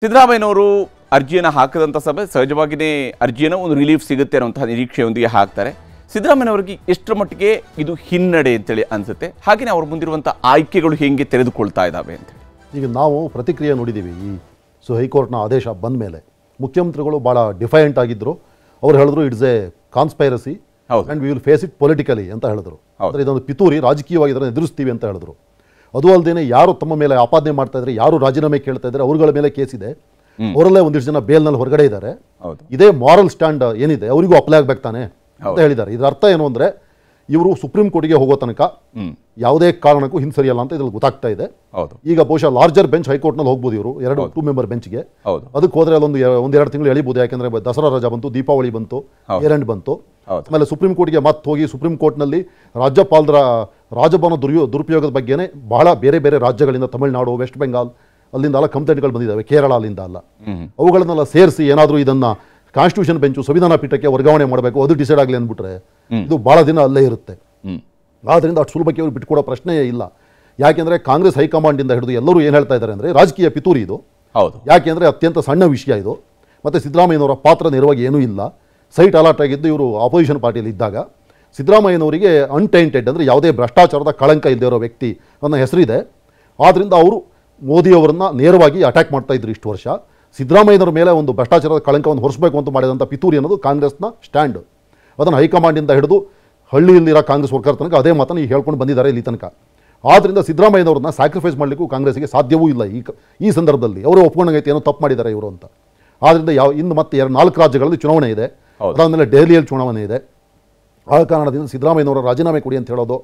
ಸಿದ್ದರಾಮಯ್ಯನವರು ಅರ್ಜಿಯನ್ನು ಹಾಕದಂತ ಸಭೆ ಸಹಜವಾಗಿಯೇ ಅರ್ಜಿಯನ್ನು ಒಂದು ರಿಲೀಫ್ ಸಿಗುತ್ತೆ ಅನ್ನುವಂತಹ ನಿರೀಕ್ಷೆಯೊಂದಿಗೆ ಹಾಕ್ತಾರೆ. ಸಿದ್ದರಾಮಯ್ಯನವರಿಗೆ ಎಷ್ಟರ ಮಟ್ಟಿಗೆ ಇದು ಹಿನ್ನಡೆ ಅಂತೇಳಿ ಅನ್ಸುತ್ತೆ, ಹಾಗೆಯೇ ಅವ್ರ ಮುಂದಿರುವಂಥ ಆಯ್ಕೆಗಳು ಹೇಗೆ ತೆರೆದುಕೊಳ್ತಾ ಇದ್ದಾವೆ ಅಂತ ಈಗ ನಾವು ಪ್ರತಿಕ್ರಿಯೆ ನೋಡಿದ್ದೀವಿ. ಹೈಕೋರ್ಟ್ನ ಆದೇಶ ಬಂದ ಮೇಲೆ ಮುಖ್ಯಮಂತ್ರಿಗಳು ಭಾಳ ಡಿಫೈಂಟ್ ಆಗಿದ್ದರು. ಅವ್ರು ಹೇಳಿದ್ರು it's a conspiracy and we will face it politically ಅಂತ ಹೇಳಿದ್ರು. ಅಂದರೆ ಇದೊಂದು ಪಿತೂರಿ, ರಾಜಕೀಯವಾಗಿ ಇದನ್ನು ಎದುರಿಸ್ತೀವಿ ಅಂತ ಹೇಳಿದ್ರು. ಅದು ಅಲ್ಲದೆ ಯಾರು ತಮ್ಮ ಮೇಲೆ ಆಪಾದನೆ ಮಾಡ್ತಾ ಇದ್ದಾರೆ, ಯಾರು ರಾಜೀನಾಮೆ ಕೇಳ್ತಾ ಇದ್ದಾರೆ, ಅವ್ರಗಳ ಮೇಲೆ ಕೇಸ್ ಇದೆ, ಅವರಲ್ಲೇ ಒಂದಿಷ್ಟು ಜನ ಬೇಲ್ನಲ್ಲಿ ಹೊರಗಡೆ ಇದ್ದಾರೆ. ಇದೇ ಮಾರಲ್ ಸ್ಟ್ಯಾಂಡ್ ಏನಿದೆ ಅವರಿಗೂ ಅಪ್ಲೈ ಆಗ್ಬೇಕು ತಾನೆ ಅಂತ ಹೇಳಿದ್ದಾರೆ. ಇದರ ಅರ್ಥ ಏನು ಅಂದರೆ ಇವರು ಸುಪ್ರೀಂ ಕೋರ್ಟ್ಗೆ ಹೋಗೋ ತನಕ ಯಾವುದೇ ಕಾರಣಕ್ಕೂ ಹಿಂಸರಿಯಲ್ಲ ಅಂತ ಇದ್ರಲ್ಲಿ ಗೊತ್ತಾಗ್ತಾ ಇದೆ. ಈಗ ಬಹುಶಃ ಲಾರ್ಜರ್ ಬೆಂಚ್ ಹೈಕೋರ್ಟ್ನಲ್ಲಿ ಹೋಗ್ಬೋದು ಇವರು, 2 ಮೆಂಬರ್ ಬೆಂಚ್ಗೆ. ಅದಕ್ಕೆ ಹೋದ್ರೆ ಒಂದೆರಡು ತಿಂಗಳು ಎಳಿಬೋದು, ಯಾಕೆಂದ್ರೆ ದಸರಾ ರಜಾ ಬಂತು, ದೀಪಾವಳಿ ಬಂತು, ಏರೆಂಡ್ ಬಂತು. ಆಮೇಲೆ ಸುಪ್ರೀಂ ಕೋರ್ಟ್ಗೆ ಮತ್ತೆ ಹೋಗಿ ಸುಪ್ರೀಂ ಕೋರ್ಟ್ನಲ್ಲಿ ರಾಜ್ಯಪಾಲರ ರಾಜಭವನ ದುರುಪಯೋಗದ ಬಗ್ಗೆನೇ ಬಹಳ ಬೇರೆ ಬೇರೆ ರಾಜ್ಯಗಳಿಂದ, ತಮಿಳುನಾಡು, ವೆಸ್ಟ್ ಬೆಂಗಾಲ್ ಅಲ್ಲಿಂದ ಎಲ್ಲ ಕಂಪ್ಲೇಂಟ್ಗಳು ಬಂದಿದ್ದಾವೆ, ಕೇರಳ ಅಲ್ಲಿಂದ ಅಲ್ಲ. ಅವುಗಳನ್ನೆಲ್ಲ ಸೇರಿಸಿ ಏನಾದರೂ ಇದನ್ನ ಕಾನ್ಸ್ಟಿಟ್ಯೂಷನ್ ಬೆಂಚು ಸಂವಿಧಾನ ಪೀಠಕ್ಕೆ ವರ್ಗಾವಣೆ ಮಾಡಬೇಕು, ಅದು ಡಿಸೈಡ್ ಆಗಲಿ ಅಂದ್ಬಿಟ್ರೆ ಇದು ಭಾಳ ದಿನ ಅಲ್ಲೇ ಇರುತ್ತೆ. ಆದ್ದರಿಂದ ಅಷ್ಟು ಸುಲಭಕ್ಕೆ ಅವರು ಬಿಟ್ಕೊಡೋ ಪ್ರಶ್ನೆಯೇ ಇಲ್ಲ. ಯಾಕೆಂದರೆ ಕಾಂಗ್ರೆಸ್ ಹೈಕಮಾಂಡಿಂದ ಹಿಡಿದು ಎಲ್ಲರೂ ಏನು ಹೇಳ್ತಾ ಇದ್ದಾರೆ ಅಂದರೆ ರಾಜಕೀಯ ಪಿತೂರಿ ಇದು. ಯಾಕೆಂದರೆ ಅತ್ಯಂತ ಸಣ್ಣ ವಿಷಯ ಇದು, ಮತ್ತು ಸಿದ್ದರಾಮಯ್ಯನವರ ಪಾತ್ರ ನೇರವಾಗಿ ಏನೂ ಇಲ್ಲ. ಸೈಟ್ ಅಲಾಟ್ ಆಗಿದ್ದು ಇವರು ಆಪೋಸಿಷನ್ ಪಾರ್ಟಿಯಲ್ಲಿ ಇದ್ದಾಗ ಸಿದ್ದರಾಮಯ್ಯನವರಿಗೆ ಅನ್ಟೈಂಟೆಡ್ ಅಂದರೆ ಯಾವುದೇ ಭ್ರಷ್ಟಾಚಾರದ ಕಳಂಕ ಇಲ್ಲದೆ ಇರೋ ವ್ಯಕ್ತಿ ಅನ್ನೋ ಹೆಸರಿದೆ. ಆದ್ದರಿಂದ ಅವರು ಮೋದಿಯವರನ್ನ ನೇರವಾಗಿ ಅಟ್ಯಾಕ್ ಮಾಡ್ತಾ ಇದ್ರು ಇಷ್ಟು ವರ್ಷ. ಸಿದ್ದರಾಮಯ್ಯನವರ ಮೇಲೆ ಒಂದು ಭ್ರಷ್ಟಾಚಾರದ ಕಳಂಕವನ್ನು ಹೊರಿಸಬೇಕು ಅಂತ ಮಾಡಿದಂಥ ಪಿತೂರಿ ಅನ್ನೋದು ಕಾಂಗ್ರೆಸ್ನ ಸ್ಟ್ಯಾಂಡ್. ಅದನ್ನು ಹೈಕಮಾಂಡಿಂದ ಹಿಡಿದು ಹಳ್ಳಿಯಲ್ಲಿರೋ ಕಾಂಗ್ರೆಸ್ ವರ್ಕರ್ ತನಕ ಅದೇ ಮಾತನ್ನು ಈಗ ಹೇಳ್ಕೊಂಡು ಬಂದಿದ್ದಾರೆ ಇಲ್ಲಿ ತನಕ. ಆದ್ದರಿಂದ ಸಿದ್ದರಾಮಯ್ಯನವ್ರನ್ನ ಸ್ಯಾಕ್ರಿಫೈಸ್ ಮಾಡಲಿಕ್ಕೂ ಕಾಂಗ್ರೆಸ್ಗೆ ಸಾಧ್ಯವೂ ಇಲ್ಲ ಈ ಸಂದರ್ಭದಲ್ಲಿ. ಅವರು ಒಪ್ಕೊಂಡಂಗೈತೆ ಏನೋ ತಪ್ಪು ಮಾಡಿದ್ದಾರೆ ಇವರು ಅಂತ. ಆದ್ದರಿಂದ ಇನ್ನು ಮತ್ತೆ 4 ರಾಜ್ಯಗಳಲ್ಲಿ ಚುನಾವಣೆ ಇದೆ, ಅದಾದಮೇಲೆ ದೆಹಲಿಯಲ್ಲಿ ಚುನಾವಣೆ ಇದೆ. ಆ ಕಾರಣದಿಂದ ಸಿದ್ದರಾಮಯ್ಯನವರ ರಾಜೀನಾಮೆ ಕೊಡಿ ಅಂತ ಹೇಳೋದು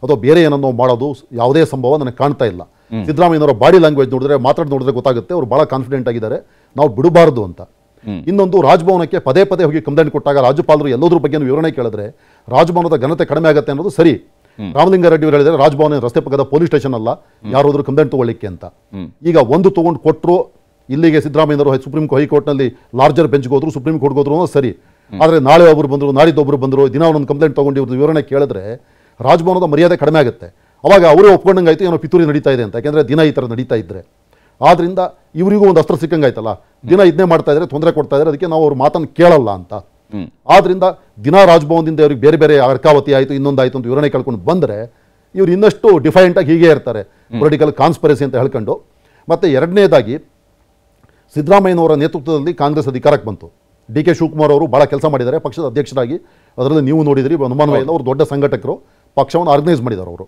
ಅಥವಾ ಬೇರೆ ಏನನ್ನೋ ಮಾಡೋದು ಯಾವುದೇ ಸಂಭವ ನನಗೆ ಕಾಣ್ತಾ ಇಲ್ಲ. ಸಿದ್ದರಾಮಯ್ಯನವರ ಬಾಡಿ ಲ್ಯಾಂಗ್ವೇಜ್ ನೋಡಿದ್ರೆ ಗೊತ್ತಾಗುತ್ತೆ ಅವರು ಭಾಳ ಕಾನ್ಫಿಡೆಂಟ್ ಆಗಿದ್ದಾರೆ, ನಾವು ಬಿಡಬಾರ್ದು ಅಂತ. ಇನ್ನೊಂದು, ರಾಜಭವನಕ್ಕೆ ಪದೇ ಪದೇ ಹೋಗಿ ಕಂಪ್ಲೇಂಟ್ ಕೊಟ್ಟಾಗ ರಾಜ್ಯಪಾಲರು ಎಲ್ಲೋದ್ರ ಬಗ್ಗೆ ವಿವರಣೆ ಕೇಳಿದ್ರೆ ರಾಜಭವನದ ಘನತೆ ಕಡಿಮೆ ಆಗುತ್ತೆ ಅನ್ನೋದು ಸರಿ. ರಾಮಲಿಂಗಾರೆಡ್ಡಿ ಅವರು ಹೇಳಿದರೆ ರಾಜಭವನ ರಸ್ತೆ ಪಕ್ಕದ ಪೊಲೀಸ್ ಸ್ಟೇಷನ್ ಅಲ್ಲ, ಯಾರಾದ್ರೂ ಕಂಪ್ಲೇಂಟ್ ತಗೊಳ್ಳಿಕ್ಕೆ ಅಂತ. ಈಗ ಒಂದು ತೊಗೊಂಡು ಕೊಟ್ಟರು, ಇಲ್ಲಿಗೆ ಸಿದ್ದರಾಮಯ್ಯನವರು ಸುಪ್ರೀಂ ಹೈಕೋರ್ಟ್ನಲ್ಲಿ ಲಾರ್ಜರ್ ಬೆಂಚ್ಗೆ ಹೋದ್ರು, ಸುಪ್ರೀಂ ಕೋರ್ಟ್ಗೆ ಹೋದ್ರು ಸರಿ. ಆದರೆ ನಾಳೆ ಒಬ್ಬರು ಬಂದರು, ನಾಡಿದ್ದೊಬ್ಬರು ಬಂದರು, ದಿನ ಒಂದೊಂದು ಕಂಪ್ಲೇಂಟ್ ತೊಗೊಂಡು ಇವ್ರದ್ದು ವಿವರಣೆ ಕೇಳಿದ್ರೆ ರಾಜಭವನದ ಮರ್ಯಾದೆ ಕಡಿಮೆ ಆಗುತ್ತೆ. ಅವಾಗ ಅವರೇ ಒಪ್ಕೊಂಡಂಗಾಯ್ತು ಏನೋ ಪಿತೂರಿ ನಡೀತಾ ಇದೆ ಅಂತ. ಯಾಕೆಂದರೆ ದಿನ ಈ ಥರ ನಡೀತಾ ಇದ್ರೆ ಆದ್ದರಿಂದ ಇವರಿಗೂ ಒಂದು ಅಸ್ತ್ರ ಸಿಕ್ಕಂಗಾಯ್ತಲ್ಲ, ದಿನ ಇದನ್ನೇ ಮಾಡ್ತಾ ಇದ್ದಾರೆ, ತೊಂದರೆ ಕೊಡ್ತಾ ಇದ್ದಾರೆ, ಅದಕ್ಕೆ ನಾವು ಅವ್ರ ಮಾತನ್ನು ಕೇಳಲ್ಲ ಅಂತ. ಆದ್ದರಿಂದ ದಿನ ರಾಜಭವನದಿಂದ ಅವ್ರಿಗೆ ಬೇರೆ ಬೇರೆ ಅರ್ಕಾವತಿ ಆಯಿತು, ಇನ್ನೊಂದಾಯಿತು ಅಂತ ವಿವರಣೆ ಕೇಳ್ಕೊಂಡು ಬಂದರೆ ಇವ್ರು ಇನ್ನಷ್ಟು ಡಿಫೈಂಟಾಗಿ ಹೀಗೆ ಇರ್ತಾರೆ, ಪೊಲಿಟಿಕಲ್ ಕಾನ್ಸ್ಪರೆಸಿ ಅಂತ ಹೇಳ್ಕೊಂಡು. ಮತ್ತು ಎರಡನೇದಾಗಿ ಸಿದ್ದರಾಮಯ್ಯನವರ ನೇತೃತ್ವದಲ್ಲಿ ಕಾಂಗ್ರೆಸ್ ಅಧಿಕಾರಕ್ಕೆ ಬಂತು. ಡಿ ಕೆ ಶಿವಕುಮಾರ್ ಅವರು ಭಾಳ ಕೆಲಸ ಮಾಡಿದ್ದಾರೆ ಪಕ್ಷದ ಅಧ್ಯಕ್ಷರಾಗಿ, ಅದರಲ್ಲಿ ನೀವು ನೋಡಿದ್ರಿ, ಅನುಮಾನವೇ ಇಲ್ಲ. ಅವರು ದೊಡ್ಡ ಸಂಘಟಕರು, ಪಕ್ಷವನ್ನು ಆರ್ಗನೈಸ್ ಮಾಡಿದ್ದಾರೆ ಅವರು.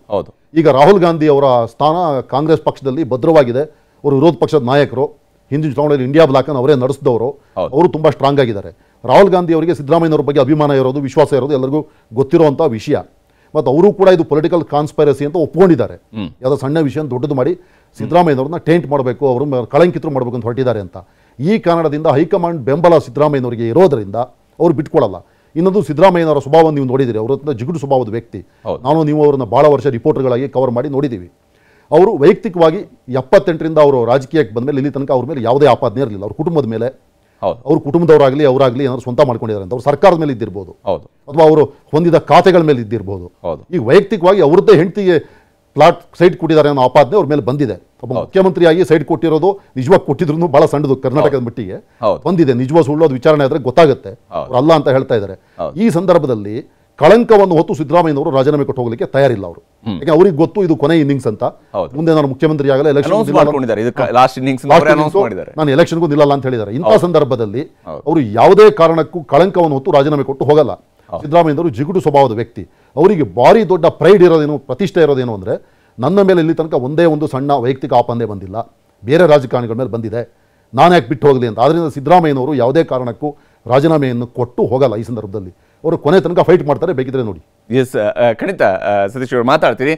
ಈಗ ರಾಹುಲ್ ಗಾಂಧಿ ಅವರ ಸ್ಥಾನ ಕಾಂಗ್ರೆಸ್ ಪಕ್ಷದಲ್ಲಿ ಭದ್ರವಾಗಿದೆ. ಅವರು ವಿರೋಧ ಪಕ್ಷದ ನಾಯಕರು, ಹಿಂದಿನ ಚುನಾವಣೆಯಲ್ಲಿ ಇಂಡಿಯಾ ಬ್ಲಾಕ್ ಅನ್ನು ಅವರೇ ನಡೆಸಿದವರು, ಅವರು ತುಂಬ ಸ್ಟ್ರಾಂಗ್ ಆಗಿದ್ದಾರೆ. ರಾಹುಲ್ ಗಾಂಧಿ ಅವರಿಗೆ ಸಿದ್ದರಾಮಯ್ಯನವರ ಬಗ್ಗೆ ಅಭಿಮಾನ ಇರೋದು, ವಿಶ್ವಾಸ ಇರೋದು ಎಲ್ಲರಿಗೂ ಗೊತ್ತಿರುವಂಥ ವಿಷಯ. ಮತ್ತು ಅವರು ಕೂಡ ಇದು ಪೊಲಿಟಿಕಲ್ ಕಾನ್ಸ್ಪೈರಸಿ ಅಂತ ಒಪ್ಕೊಂಡಿದ್ದಾರೆ. ಯಾವುದೋ ಸಣ್ಣ ವಿಷಯ ದೊಡ್ಡದು ಮಾಡಿ ಸಿದ್ದರಾಮಯ್ಯನವ್ರನ್ನ ಟೇಂಟ್ ಮಾಡಬೇಕು, ಅವರು ಕಳಂಕಿತರು ಮಾಡಬೇಕು ಅಂತ ಹೊರಟಿದ್ದಾರೆ ಅಂತ. ಈ ಕಾರಣದಿಂದ ಹೈಕಮಾಂಡ್ ಬೆಂಬಲ ಸಿದ್ದರಾಮಯ್ಯನವರಿಗೆ ಇರೋದರಿಂದ ಅವರು ಬಿಟ್ಕೊಳ್ಳಲ್ಲ. ಇನ್ನೊಂದು, ಸಿದ್ದರಾಮಯ್ಯನವರ ಸ್ವಭಾವ ನೀವು ನೋಡಿದಿರಿ, ಅವರ ಜಿಗುಡು ಸ್ವಭಾವದ ವ್ಯಕ್ತಿ. ನೀವು ಅವರನ್ನ ಭಾಳ ವರ್ಷ ರಿಪೋರ್ಟರ್ಗಳಾಗಿ ಕವರ್ ಮಾಡಿ ನೋಡಿದ್ದೀವಿ. ಅವರು ವೈಯಕ್ತಿಕವಾಗಿ 78ರಿಂದ ಅವರು ರಾಜಕೀಯಕ್ಕೆ ಬಂದಮೇಲೆ ಇಲ್ಲಿ ತನಕ ಅವ್ರ ಮೇಲೆ ಯಾವುದೇ ಆಪಾದನೆ ಇರಲಿಲ್ಲ. ಅವ್ರ ಕುಟುಂಬದ ಮೇಲೆ, ಅವ್ರ ಕುಟುಂಬದವರಾಗಲಿ ಅವರಾಗಲಿ ಏನಾದ್ರು ಸ್ವಂತ ಮಾಡ್ಕೊಂಡಿದ್ದಾರೆ ಅಂತ, ಅವ್ರು ಸರ್ಕಾರದ ಮೇಲೆ ಇದ್ದಿರ್ಬೋದು ಅಥವಾ ಅವರು ಹೊಂದಿದ ಖಾತೆಗಳ ಮೇಲೆ ಇದ್ದಿರ್ಬೋದು. ಈಗ ವೈಯಕ್ತಿಕವಾಗಿ ಅವ್ರದ್ದೇ ಹೆಂಡತಿಗೆ ಪ್ಲಾಟ್ ಸೈಟ್ ಕೊಟ್ಟಿದ್ದಾರೆ ಅನ್ನೋ ಆಪಾದನೆ ಅವ್ರ ಮೇಲೆ ಬಂದಿದೆ. ಒಬ್ಬ ಮುಖ್ಯಮಂತ್ರಿಯಾಗಿ ಸೈಟ್ ಕೊಟ್ಟಿರೋದು ನಿಜವಾಗಿ ಕೊಟ್ಟಿದ್ರು ಬಹಳ ಸಣ್ಣದು, ಕರ್ನಾಟಕದ ಮಟ್ಟಿಗೆ ಬಂದಿದೆ. ನಿಜವಾದ ಸುಳ್ಳೋದು ವಿಚಾರಣೆ ಆದ್ರೆ ಗೊತ್ತಾಗುತ್ತೆ, ಅವ್ರು ಅಲ್ಲ ಅಂತ ಹೇಳ್ತಾ ಇದ್ದಾರೆ. ಈ ಸಂದರ್ಭದಲ್ಲಿ ಕಳಂಕವನ್ನು ಹೊತ್ತು ಸಿದ್ದರಾಮಯ್ಯನವರು ರಾಜೀನಾಮೆ ಕೊಟ್ಟು ಹೋಗಲಿಕ್ಕೆ ತಯಾರಿಲ್ಲ ಅವರು. ಯಾಕೆ ಅವ್ರಿಗೆ ಗೊತ್ತು ಇದು ಕೊನೆ ಇನ್ನಿಂಗ್ಸ್ ಅಂತ. ಮುಂದೆ ನಾನು ಮುಖ್ಯಮಂತ್ರಿ ಆಗಲ್ಲ, ನಾನು ಎಲೆಕ್ಷನ್ಗೂ ನಿಲ್ಲಲ್ಲ ಅಂತ ಹೇಳಿದ್ದಾರೆ. ಇಂಥ ಸಂದರ್ಭದಲ್ಲಿ ಅವರು ಯಾವುದೇ ಕಾರಣಕ್ಕೂ ಕಳಂಕವನ್ನು ಹೊತ್ತು ರಾಜೀನಾಮೆ ಕೊಟ್ಟು ಹೋಗಲ್ಲ. ಸಿದ್ದರಾಮಯ್ಯನವರು ಜಿಗುಡು ಸ್ವಭಾವದ ವ್ಯಕ್ತಿ. ಅವರಿಗೆ ಭಾರಿ ದೊಡ್ಡ ಪ್ರೈಡ್ ಇರೋದೇನು, ಪ್ರತಿಷ್ಠೆ ಇರೋದೇನು ಅಂದರೆ, ನನ್ನ ಮೇಲೆ ಇಲ್ಲಿ ತನಕ ಒಂದೇ ಒಂದು ಸಣ್ಣ ವೈಯಕ್ತಿಕ ಆಪಾದನೆ ಬಂದಿಲ್ಲ, ಬೇರೆ ರಾಜಕಾರಣಿಗಳ ಮೇಲೆ ಬಂದಿದೆ, ನಾನು ಯಾಕೆ ಬಿಟ್ಟು ಹೋಗಲಿ ಅಂತ. ಆದ್ದರಿಂದ ಸಿದ್ದರಾಮಯ್ಯನವರು ಯಾವುದೇ ಕಾರಣಕ್ಕೂ ರಾಜೀನಾಮೆಯನ್ನು ಕೊಟ್ಟು ಹೋಗಲ್ಲ. ಈ ಸಂದರ್ಭದಲ್ಲಿ ಅವರು ಕೊನೆ ತನಕ ಫೈಟ್ ಮಾಡ್ತಾರೆ, ಬೇಕಿದ್ರೆ ನೋಡಿ. ಎಸ್, ಖಂಡಿತ ಸತೀಶ್ ಅವರು ಮಾತಾಡ್ತೀನಿ.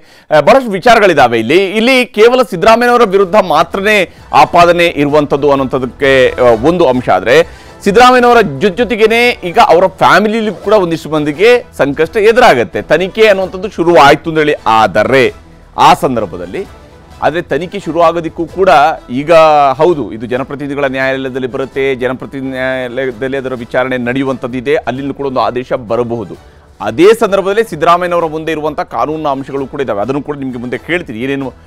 ಬಹಳಷ್ಟು ವಿಚಾರಗಳಿದ್ದಾವೆ ಇಲ್ಲಿ ಕೇವಲ ಸಿದ್ದರಾಮಯ್ಯನವರ ವಿರುದ್ಧ ಮಾತ್ರನೇ ಆಪಾದನೆ ಇರುವಂಥದ್ದು ಅನ್ನುವಂಥದ್ದಕ್ಕೆ ಒಂದು ಅಂಶ. ಆದರೆ ಸಿದ್ದರಾಮಯ್ಯನವರ ಜೊತೆಗೇನೆ ಈಗ ಅವರ ಫ್ಯಾಮಿಲಿಲಿ ಕೂಡ ಒಂದಿಷ್ಟು ಮಂದಿಗೆ ಸಂಕಷ್ಟ ಎದುರಾಗತ್ತೆ. ತನಿಖೆ ಅನ್ನುವಂಥದ್ದು ಶುರು ಆಯ್ತು ಅಂತೇಳಿ ಆದರೆ ಆ ಸಂದರ್ಭದಲ್ಲಿ, ಆದರೆ ತನಿಖೆ ಶುರು ಆಗೋದಕ್ಕೂ ಕೂಡ ಈಗ ಹೌದು, ಇದು ಜನಪ್ರತಿನಿಧಿಗಳ ನ್ಯಾಯಾಲಯದಲ್ಲಿ ಬರುತ್ತೆ, ಜನಪ್ರತಿನಿಧಿ ನ್ಯಾಯಾಲಯದಲ್ಲಿ ಅದರ ವಿಚಾರಣೆ ನಡೆಯುವಂಥದ್ದಿದೆ, ಅಲ್ಲಿ ಕೂಡ ಒಂದು ಆದೇಶ ಬರಬಹುದು. ಅದೇ ಸಂದರ್ಭದಲ್ಲಿ ಸಿದ್ದರಾಮಯ್ಯನವರ ಮುಂದೆ ಇರುವಂಥ ಕಾನೂನಿನ ಅಂಶಗಳು ಕೂಡ ಇದ್ದಾವೆ. ಅದನ್ನು ಕೂಡ ನಿಮಗೆ ಮುಂದೆ ಕೇಳ್ತೀನಿ, ಏನೇನು